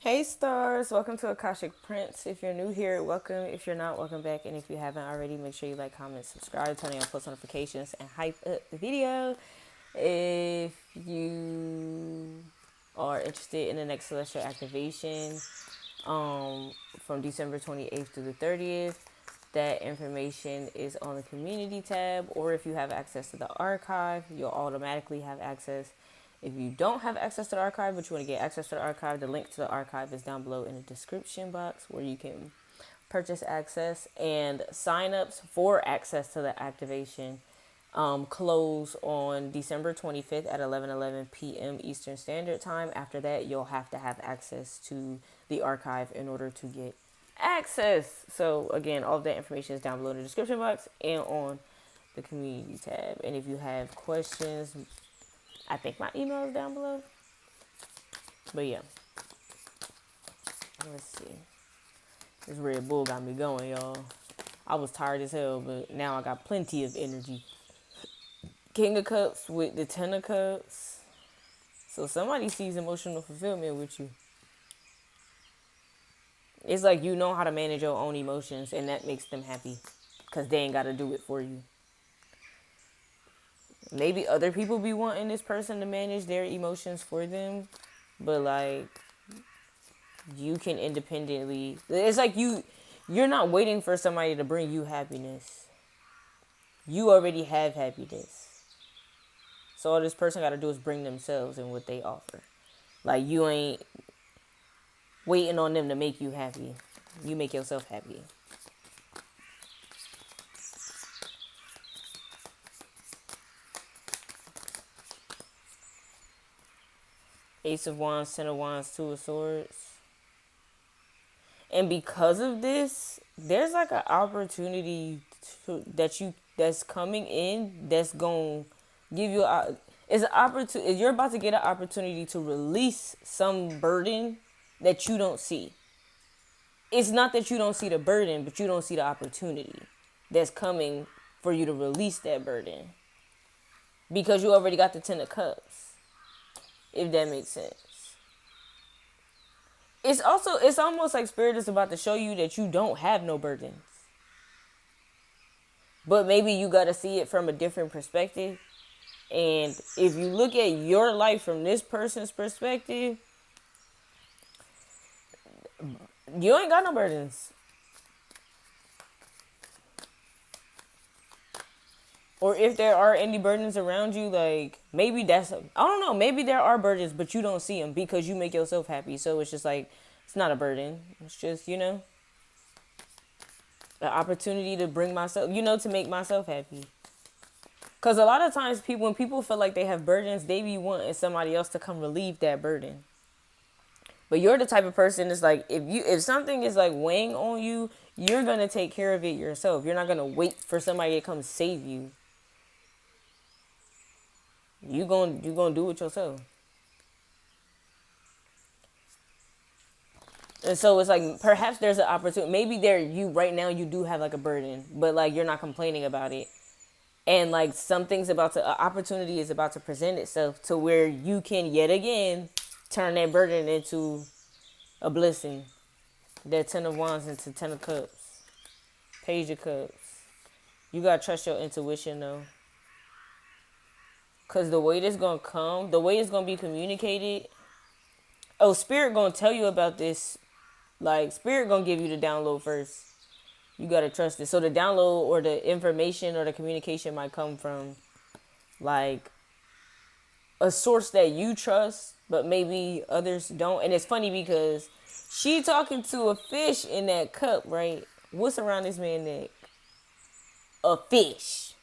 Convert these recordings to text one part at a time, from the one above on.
Hey stars, welcome to Akashic Prince. If you're new here, welcome. If you're not, welcome back. And if you haven't already, make sure you like, comment, subscribe, turn on post notifications, and hype up the video. If you are interested in the next celestial activation from December 28th to the 30th, that information is on the community tab, or if you have access to the archive, you'll automatically have access. If you don't have access to the archive, but you want to get access to the archive, the link to the archive is down below in the description box where you can purchase access. And sign-ups for access to the activation close on December 25th at 11:11 p.m. Eastern Standard Time. After that, you'll have to have access to the archive in order to get access. So again, all of that information is down below in the description box and on the community tab. And if you have questions, I think my email is down below. But yeah. Let's see. This Red Bull got me going, y'all. I was tired as hell, but now I got plenty of energy. King of Cups with the Ten of Cups. So somebody sees emotional fulfillment with you. It's like you know how to manage your own emotions, and that makes them happy. Because they ain't got to do it for you. Maybe other people be wanting this person to manage their emotions for them, but like you can independently. It's like you're not waiting for somebody to bring you happiness. You already have happiness. So all this person got to do is bring themselves and what they offer. Like you ain't waiting on them to make you happy. You make yourself happy. Ace of Wands, Ten of Wands, Two of Swords. And because of this, there's like an opportunity that's coming in that's going to give you it's an opportunity. You're about to get an opportunity to release some burden that you don't see. It's not that you don't see the burden, but you don't see the opportunity that's coming for you to release that burden. Because you already got the Ten of Cups. If that makes sense. It's almost like Spirit is about to show you that you don't have no burdens. But maybe you got to see it from a different perspective. And if you look at your life from this person's perspective, you ain't got no burdens. Or if there are any burdens around you, like, maybe I don't know, maybe there are burdens, but you don't see them because you make yourself happy. So it's just like, it's not a burden. It's just, an opportunity to bring myself, to make myself happy. Because a lot of times when people feel like they have burdens, they be wanting somebody else to come relieve that burden. But you're the type of person that's like, if something is like weighing on you, you're going to take care of it yourself. You're not going to wait for somebody to come save you. You gonna do it yourself. And so it's like, perhaps there's an opportunity. Maybe right now you do have like a burden, but like you're not complaining about it. And like an opportunity is about to present itself to where you can yet again turn that burden into a blessing. That Ten of Wands into Ten of Cups. Page of Cups. You gotta trust your intuition though. Because the way this going to come, the way it's going to be communicated, Spirit going to tell you about this. Like, Spirit going to give you the download first. You got to trust it. So the download or the information or the communication might come from, like, a source that you trust, but maybe others don't. And it's funny because she talking to a fish in that cup, right? What's around this man's neck? A fish.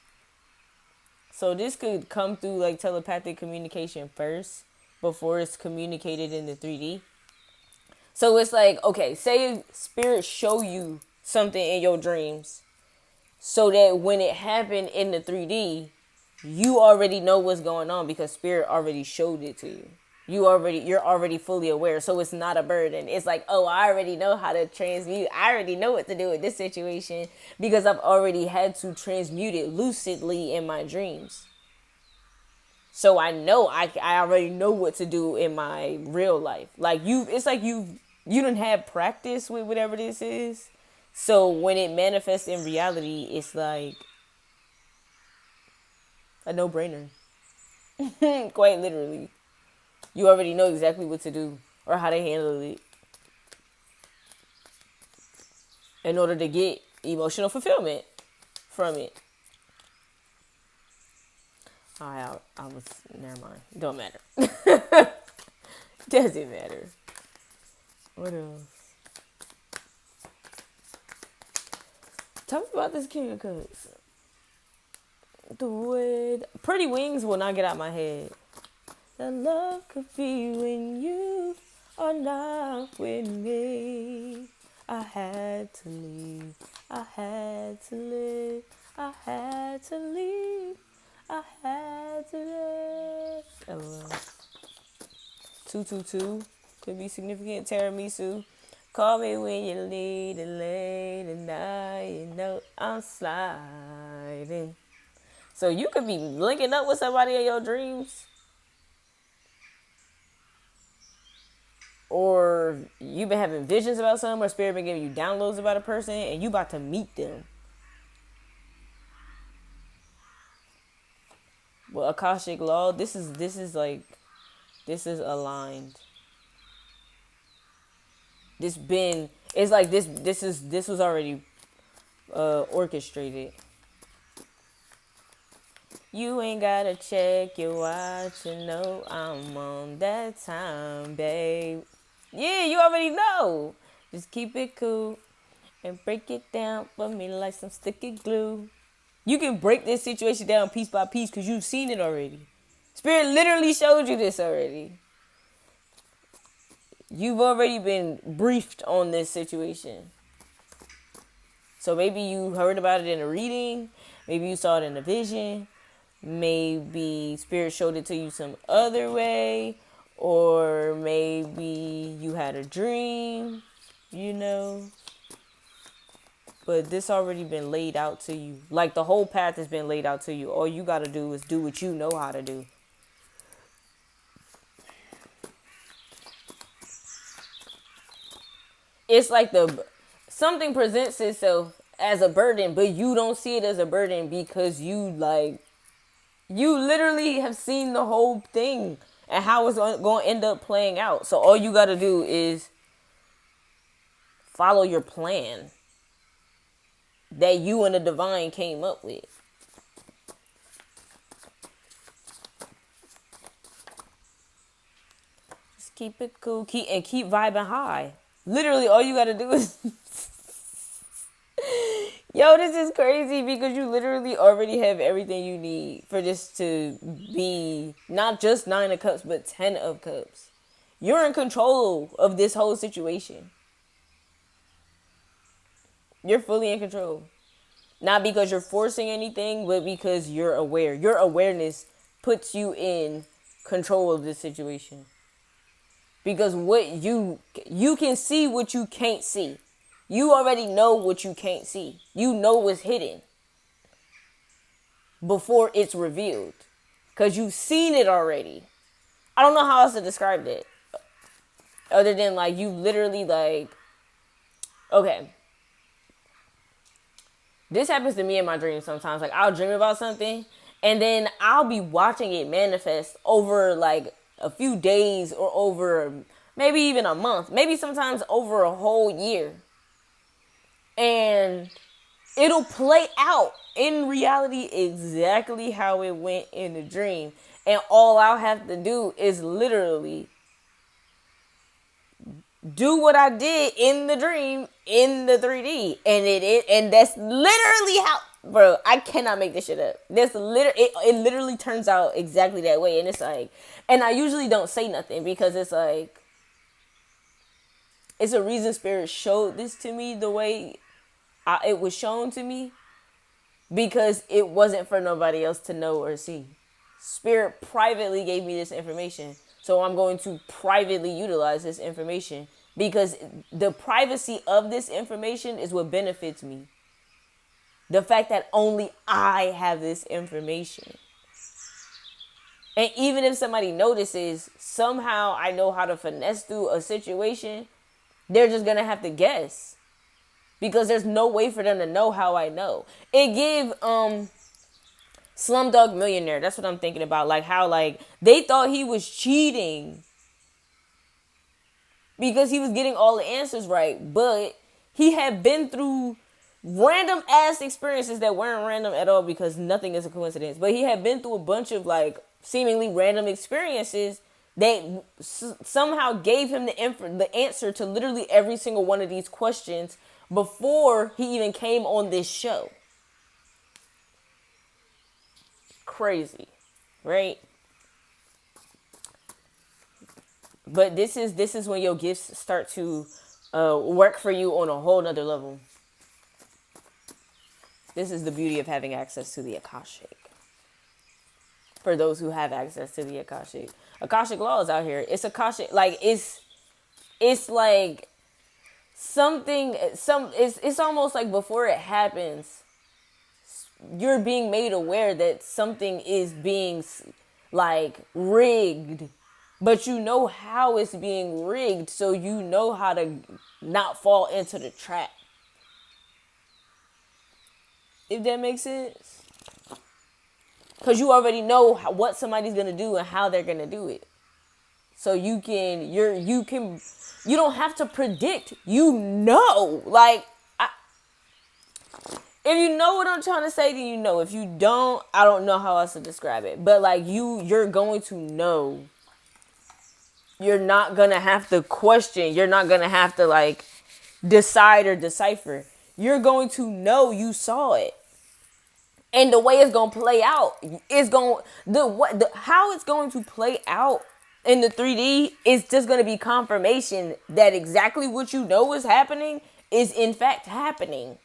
So this could come through like telepathic communication first before it's communicated in the 3D. So it's like, okay, say Spirit show you something in your dreams so that when it happened in the 3D, you already know what's going on because Spirit already showed it to you. You're already fully aware. So it's not a burden. It's like, oh, I already know how to transmute. I already know what to do in this situation because I've already had to transmute it lucidly in my dreams. So I know I already know what to do in my real life. Like it's like you've You done have practice with whatever this is. So when it manifests in reality, it's like a no-brainer. Quite literally. You already know exactly what to do or how to handle it in order to get emotional fulfillment from it. I was, never mind. Don't matter. Doesn't matter. What else? Tell me about this King of Cups. The wood. Pretty Wings will not get out my head. The love could be when you are not with me. I had to leave. I had to live. I had to leave. I had to live. LOL. 222 could be significant. Tiramisu. Call me when you need it late at night. You know I'm sliding. So you could be linking up with somebody in your dreams. Or you've been having visions about something, or spirit been giving you downloads about a person, and you about to meet them. Well, Akashic Law, this is aligned. This was already orchestrated. You ain't gotta check your watch, you know I'm on that time, babe. Yeah, you already know. Just keep it cool and break it down for me like some sticky glue. You can break this situation down piece by piece because you've seen it already. Spirit literally showed you this already. You've already been briefed on this situation. So maybe you heard about it in a reading. Maybe you saw it in a vision. Maybe Spirit showed it to you some other way. Or maybe you had a dream, you know. But this already been laid out to you. Like the whole path has been laid out to you. All you got to do is do what you know how to do. It's like something presents itself as a burden, but you don't see it as a burden because you literally have seen the whole thing and how it's going to end up playing out. So all you got to do is follow your plan that you and the divine came up with. Just keep it cool, keep vibing high. Literally, all you got to do is yo, this is crazy because you literally already have everything you need for this to be not just 9 of Cups, but 10 of Cups. You're in control of this whole situation. You're fully in control. Not because you're forcing anything, but because you're aware. Your awareness puts you in control of this situation. Because what you can see what you can't see. You already know what you can't see. You know what's hidden before it's revealed. Because you've seen it already. I don't know how else to describe it. Other than like you literally like, okay. This happens to me in my dreams sometimes. Like I'll dream about something and then I'll be watching it manifest over like a few days or over maybe even a month. Maybe sometimes over a whole year. And it'll play out in reality exactly how it went in the dream. And all I'll have to do is literally do what I did in the dream in the 3D. And that's literally how, bro, I cannot make this shit up. It literally turns out exactly that way. And it's like, and I usually don't say nothing because it's like, it's a reason Spirit showed this to me the way it was shown to me, because it wasn't for nobody else to know or see. Spirit privately gave me this information, so I'm going to privately utilize this information because the privacy of this information is what benefits me. The fact that only I have this information. And even if somebody notices, somehow I know how to finesse through a situation They're just going to have to guess. Because there's no way for them to know how I know. It gave Slumdog Millionaire. That's what I'm thinking about. Like how like they thought he was cheating because he was getting all the answers right, but he had been through random ass experiences that weren't random at all because nothing is a coincidence. But he had been through a bunch of like seemingly random experiences that somehow gave him the answer to literally every single one of these questions before he even came on this show. Crazy, right? But this is when your gifts start to work for you on a whole nother level. This is the beauty of having access to the Akashic. For those who have access to the Akashic. Akashic law is out here. It's Akashic, like it's like something, it's almost like before it happens, you're being made aware that something is being like rigged, but you know how it's being rigged, so you know how to not fall into the trap. If that makes sense. Because you already know what somebody's going to do and how they're going to do it. So you don't have to predict. You know. Like, if you know what I'm trying to say, then you know. If you don't, I don't know how else to describe it. But like you're going to know. You're not going to have to question. You're not going to have to like decide or decipher. You're going to know you saw it. And the way it's going to play out is how it's going to play out in the 3D is just going to be confirmation that exactly what you know is happening is in fact happening.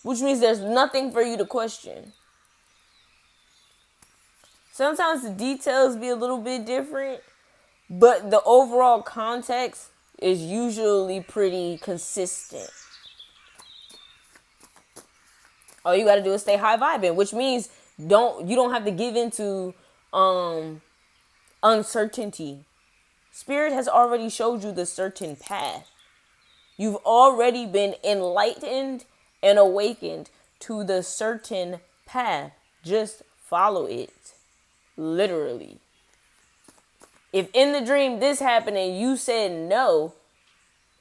Which means there's nothing for you to question. Sometimes the details be a little bit different, but the overall context is usually pretty consistent. All you got to do is stay high vibing, which means you don't have to give into uncertainty. Spirit has already showed you the certain path. You've already been enlightened and awakened to the certain path. Just follow it. Literally. If in the dream this happened and you said no,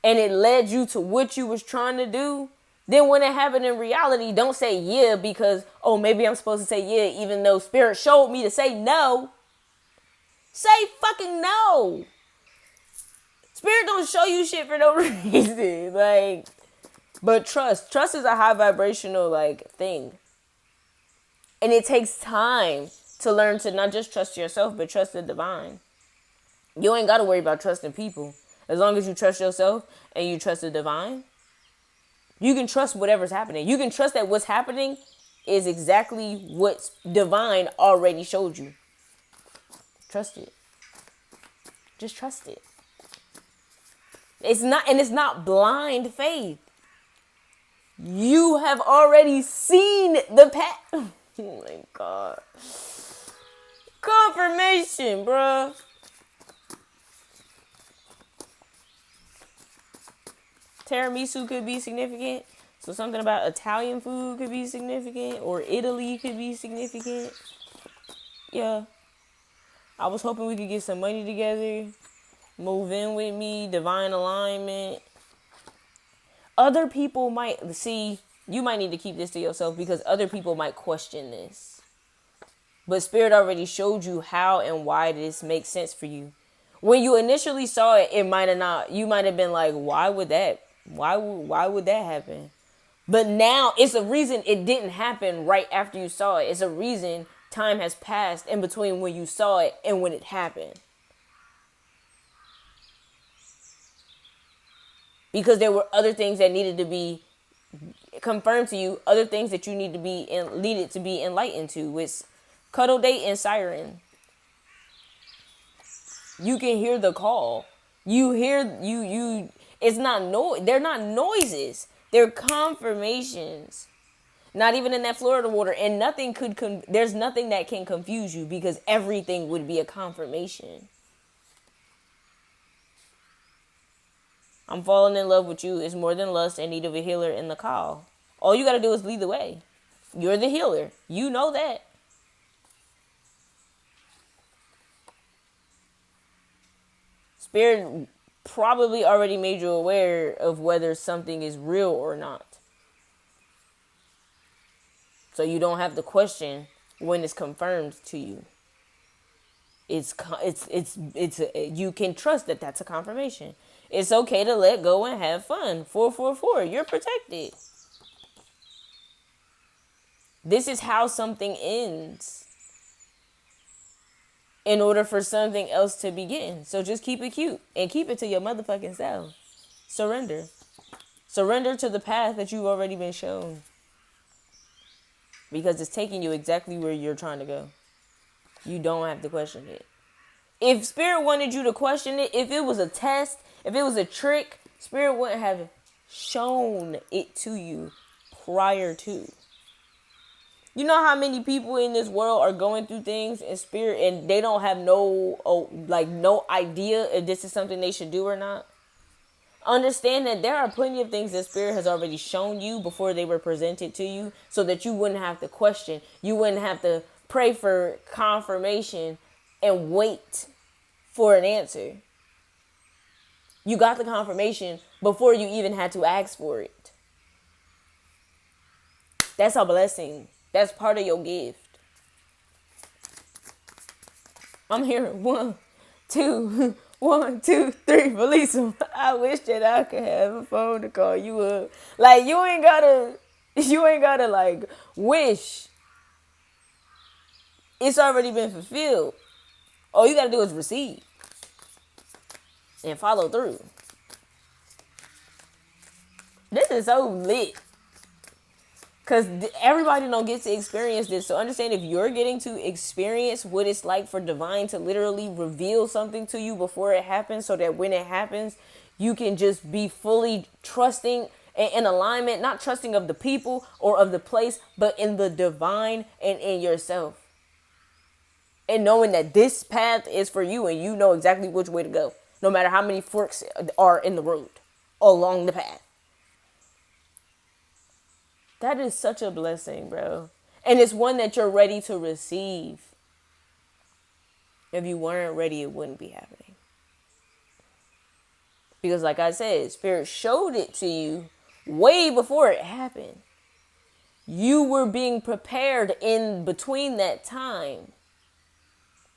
and it led you to what you was trying to do, then when it happened in reality, don't say yeah because, oh, maybe I'm supposed to say yeah even though Spirit showed me to say no. Say fucking no. Spirit don't show you shit for no reason. Like, but trust is a high vibrational like thing. And it takes time to learn to not just trust yourself, but trust the divine. You ain't got to worry about trusting people. As long as you trust yourself and you trust the divine, you can trust whatever's happening. You can trust that what's happening is exactly what divine already showed you. Trust it. Just trust it. It's not blind faith. You have already seen the path. Oh my God. Confirmation, bruh. Tiramisu could be significant. So something about Italian food could be significant. Or Italy could be significant. Yeah. I was hoping we could get some money together. Move in with me. Divine alignment. Other people might see. You might need to keep this to yourself because other people might question this. But Spirit already showed you how and why this makes sense for you. When you initially saw it, it might have not. You might have been like, why would that happen? But now it's a reason it didn't happen right after you saw it. It's a reason time has passed in between when you saw it and when it happened. Because there were other things that needed to be confirmed to you, other things that you needed to be enlightened to, with Cuddle Date and Siren. You can hear the call. It's not they're not noises. They're confirmations. Not even in that Florida water, and there's nothing that can confuse you because everything would be a confirmation. I'm falling in love with you is more than lust and need of a healer in the call. All you got to do is lead the way. You're the healer. You know that. Spirit probably already made you aware of whether something is real or not. So you don't have to question when it's confirmed to you. You can trust that that's a confirmation. It's okay to let go and have fun. 444, you're protected. This is how something ends in order for something else to begin. So just keep it cute and keep it to your motherfucking self. Surrender. Surrender to the path that you've already been shown. Because it's taking you exactly where you're trying to go. You don't have to question it. If Spirit wanted you to question it, if it was a test, if it was a trick, Spirit wouldn't have shown it to you prior to. You know how many people in this world are going through things in Spirit and they don't have no idea if this is something they should do or not? Understand that there are plenty of things that Spirit has already shown you before they were presented to you, so that you wouldn't have to question. You wouldn't have to pray for confirmation and wait for an answer. You got the confirmation before you even had to ask for it. That's a blessing. That's part of your gift. I'm hearing 1, 2, 1, 2, 3. Release them. I wish that I could have a phone to call you up. Like, you ain't gotta like wish. It's already been fulfilled. All you gotta do is receive and follow through. This is so lit. Because everybody don't get to experience this. So understand, if you're getting to experience what it's like for divine to literally reveal something to you before it happens, so that when it happens, you can just be fully trusting and in alignment, not trusting of the people or of the place, but in the divine and in yourself. And knowing that this path is for you and you know exactly which way to go, no matter how many forks are in the road along the path. That is such a blessing, bro. And it's one that you're ready to receive. If you weren't ready, it wouldn't be happening. Because like I said, Spirit showed it to you way before it happened. You were being prepared in between that time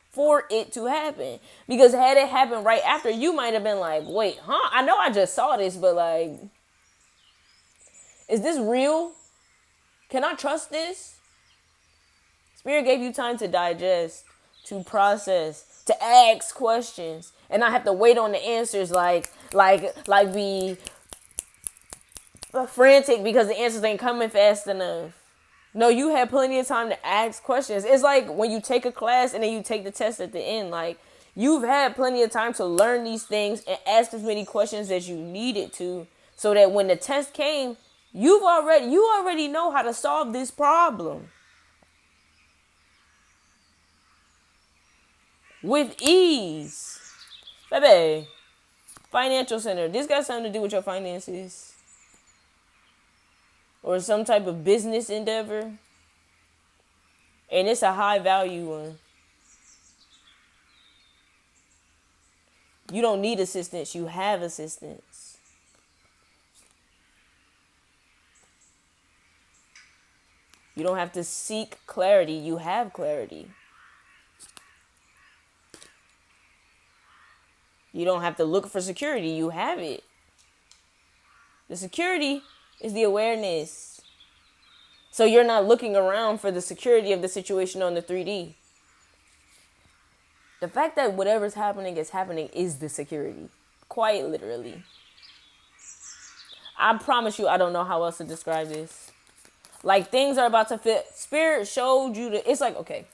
for it to happen. Because had it happened right after, you might have been like, wait, huh? I know I just saw this, but like, is this real? Can I trust this? Spirit gave you time to digest, to process, to ask questions, and not have to wait on the answers like be frantic because the answers ain't coming fast enough. No, you had plenty of time to ask questions. It's like when you take a class and then you take the test at the end. Like, you've had plenty of time to learn these things and ask as many questions as you needed to, so that when the test came, you already know how to solve this problem with ease. Baby, financial center. This got something to do with your finances or some type of business endeavor. And it's a high value one. You don't need assistance. You have assistance. You don't have to seek clarity. You have clarity. You don't have to look for security. You have it. The security is the awareness. So you're not looking around for the security of the situation on the 3D. The fact that whatever's happening is the security. Quite literally. I promise you, I don't know how else to describe this. Like, things are about to fit. Spirit showed you it's like, okay,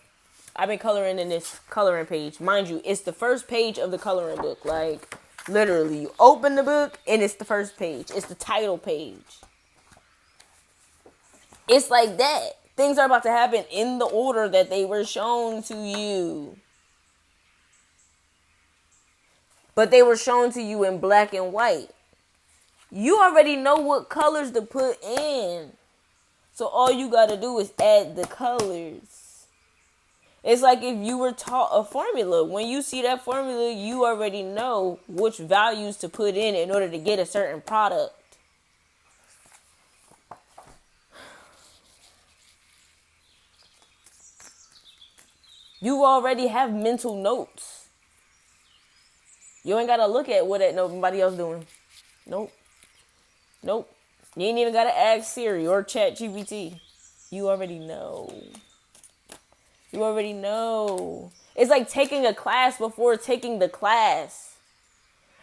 I've been coloring in this coloring page. Mind you, it's the first page of the coloring book. Like, literally, you open the book and it's the first page. It's the title page. It's like that. Things are about to happen in the order that they were shown to you. But they were shown to you in black and white. You already know what colors to put in. So all you got to do is add the colors. It's like if you were taught a formula. When you see that formula, you already know which values to put in order to get a certain product. You already have mental notes. You ain't got to look at what nobody else doing. Nope. Nope. You ain't even got to ask Siri or Chat GPT. You already know. You already know. It's like taking a class before taking the class.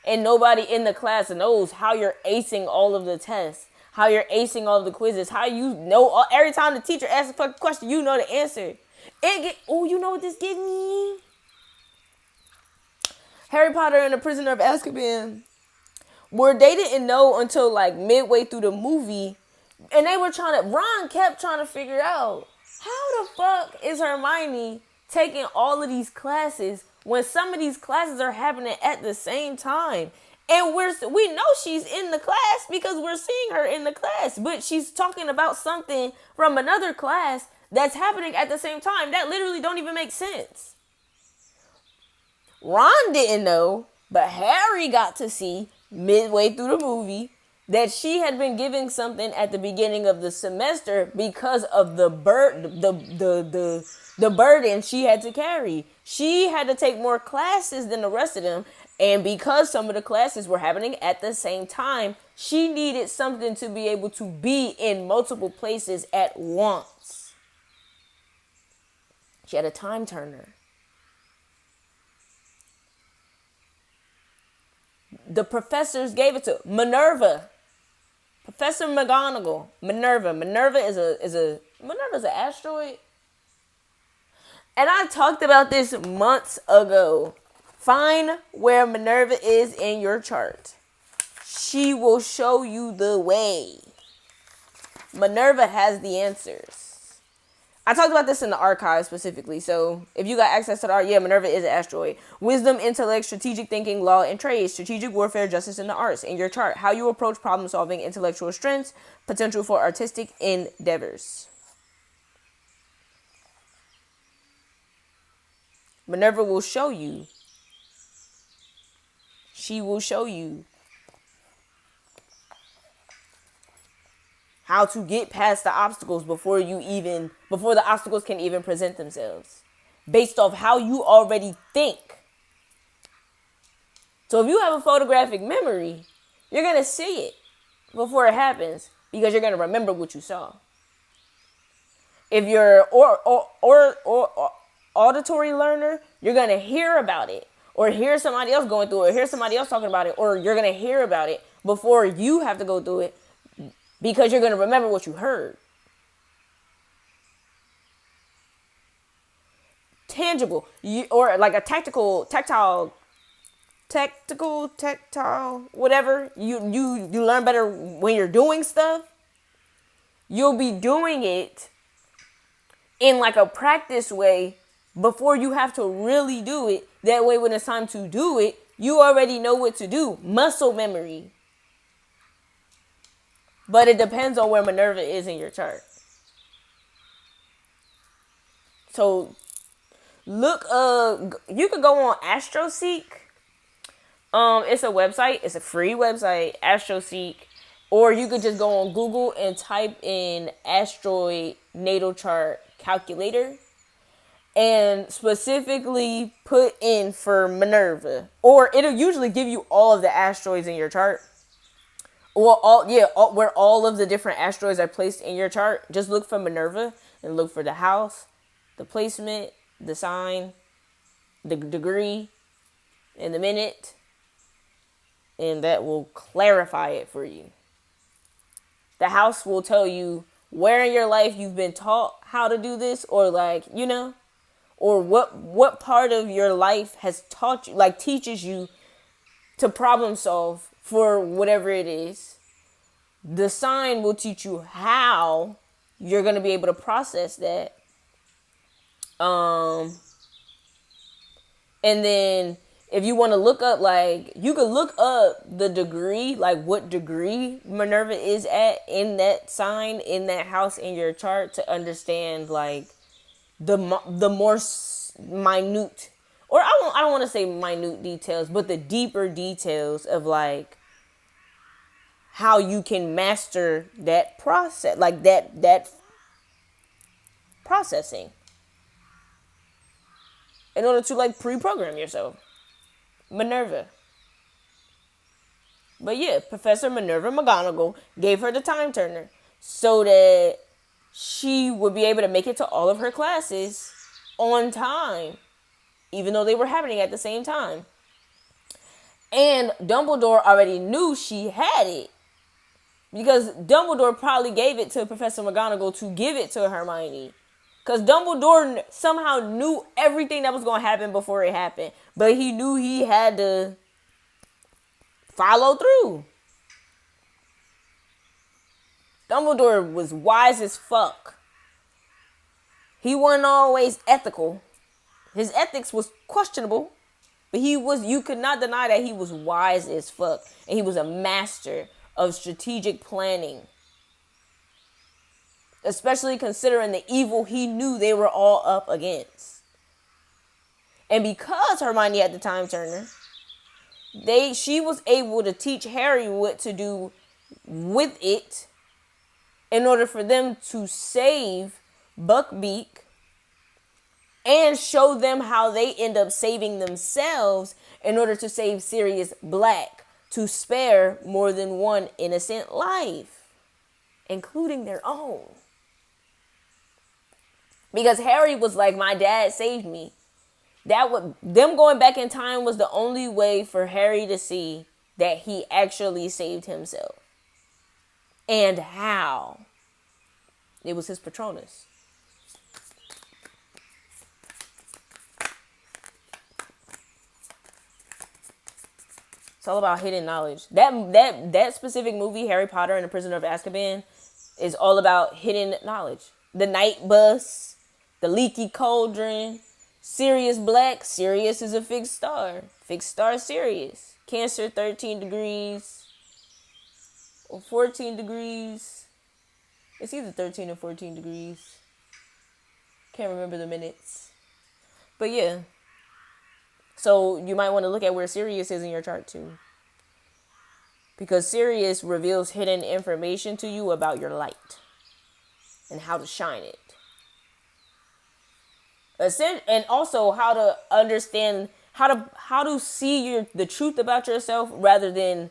And nobody in the class knows how you're acing all of the tests. How you're acing all of the quizzes. How you know every time the teacher asks a question, you know the answer. You know what this gives me? Harry Potter and the Prisoner of Azkaban. Where they didn't know until like midway through the movie. And Ron kept trying to figure out, how the fuck is Hermione taking all of these classes when some of these classes are happening at the same time? And we know she's in the class because we're seeing her in the class. But she's talking about something from another class that's happening at the same time. That literally don't even make sense. Ron didn't know, but Harry got to see midway through the movie that she had been giving something at the beginning of the semester because of the burden she had to carry. She had to take more classes than the rest of them, and because some of the classes were happening at the same time, she needed something to be able to be in multiple places at once. She had a time turner. The professors gave it to Minerva. Professor McGonagall. Minerva. Minerva is an asteroid. And I talked about this months ago. Find where Minerva is in your chart. She will show you the way. Minerva has the answers. I talked about this in the archive specifically. So if you got access to the Minerva is an asteroid. Wisdom, intellect, strategic thinking, law, and trade, strategic warfare, justice, and the arts. In your chart, how you approach problem solving, intellectual strengths, potential for artistic endeavors. Minerva will show you. She will show you how to get past the obstacles before the obstacles can even present themselves. Based off how you already think. So if you have a photographic memory, you're going to see it before it happens because you're going to remember what you saw. If you're or auditory learner, you're going to hear about it or hear somebody else going through it or hear somebody else talking about it, or you're going to hear about it before you have to go through it. Because you're going to remember what you heard. Tangible. Or like a tactile, whatever. You learn better when you're doing stuff. You'll be doing it in like a practice way before you have to really do it. That way when it's time to do it, you already know what to do. Muscle memory. But it depends on where Minerva is in your chart. So, you could go on AstroSeek. It's a website. It's a free website, AstroSeek. Or you could just go on Google and type in asteroid natal chart calculator. And specifically put in for Minerva. Or it'll usually give you all of the asteroids in your chart. Well, where all of the different asteroids are placed in your chart. Just look for Minerva and look for the house, the placement, the sign, the degree, and the minute. And that will clarify it for you. The house will tell you where in your life you've been taught how to do this, or or what part of your life has taught you, teaches you to problem solve for whatever it is. The sign will teach you how you're going to be able to process that. And then If you want to look up, like, you could look up the degree, like what degree Minerva is at in that sign, in that house in your chart, to understand like the more minute, or I don't want to say minute details, but the deeper details of like how you can master that process, like that processing, in order to like pre-program yourself. Minerva. But yeah, Professor Minerva McGonagall gave her the time turner so that she would be able to make it to all of her classes on time, even though they were happening at the same time. And Dumbledore already knew she had it, because Dumbledore probably gave it to Professor McGonagall to give it to Hermione. Because Dumbledore somehow knew everything that was going to happen before it happened. But he knew he had to follow through. Dumbledore was wise as fuck. He wasn't always ethical. His ethics was questionable. But you could not deny that he was wise as fuck. And he was a master of strategic planning. Especially considering the evil he knew they were all up against. And because Hermione had the time turner, she was able to teach Harry what to do with it in order for them to save Buckbeak, and show them how they end up saving themselves in order to save Sirius Black, to spare more than one innocent life, including their own. Because Harry was like, my dad saved me. Them going back in time was the only way for Harry to see that he actually saved himself. And how? It was his Patronus. It's all about hidden knowledge. That specific movie, Harry Potter and the Prisoner of Azkaban, is all about hidden knowledge. The night bus, the leaky cauldron, Sirius Black. Sirius is a fixed star. Fixed star Sirius. Cancer 13 degrees or 14 degrees. It's either 13 or 14 degrees. Can't remember the minutes. But yeah. So you might want to look at where Sirius is in your chart too. Because Sirius reveals hidden information to you about your light and how to shine it. And also how to understand, how to see the truth about yourself, rather than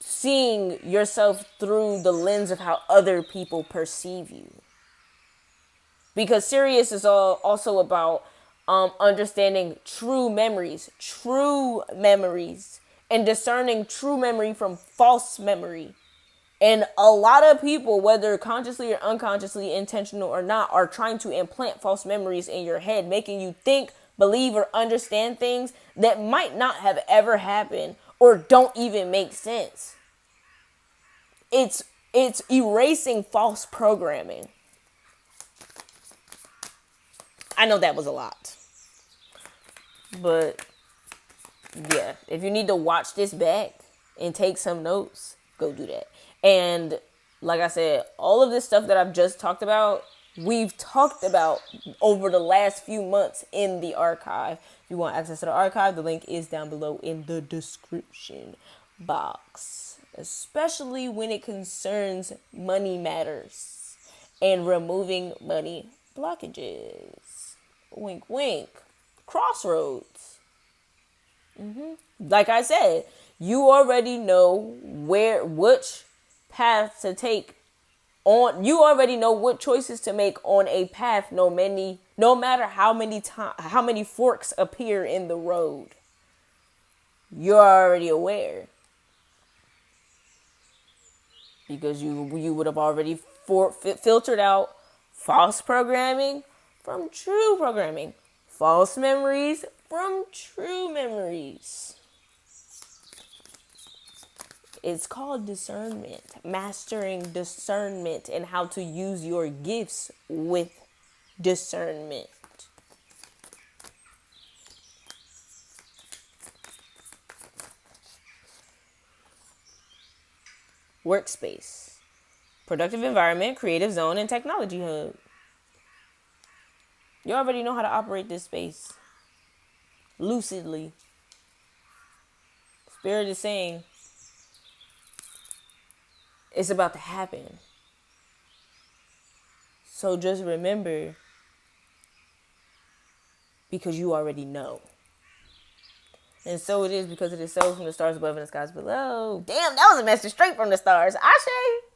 seeing yourself through the lens of how other people perceive you. Because Sirius is also about understanding true memories, and discerning true memory from false memory. And a lot of people, whether consciously or unconsciously, intentional or not, are trying to implant false memories in your head, making you think, believe, or understand things that might not have ever happened or don't even make sense. It's erasing false programming. I know that was a lot. But yeah, if you need to watch this back and take some notes, go do that. And like I said, all of this stuff that I've just talked about, we've talked about over the last few months in the archive. If you want access to the archive, the link is down below in the description box. Especially when it concerns money matters and removing money blockages. Wink, wink. Crossroads. Like I said, you already know which path to take on. You already know what choices to make on a path, no matter how many forks appear in the road. You're already aware. Because you would have already filtered out false programming from true programming. False memories from true memories. It's called discernment. Mastering discernment and how to use your gifts with discernment. workspace, productive environment, creative zone, and technology hub. You already know how to operate this space lucidly. Spirit is saying it's about to happen. So just remember, because you already know. And so it is, because it is so, from the stars above and the skies below. Damn, that was a message straight from the stars. Ashe.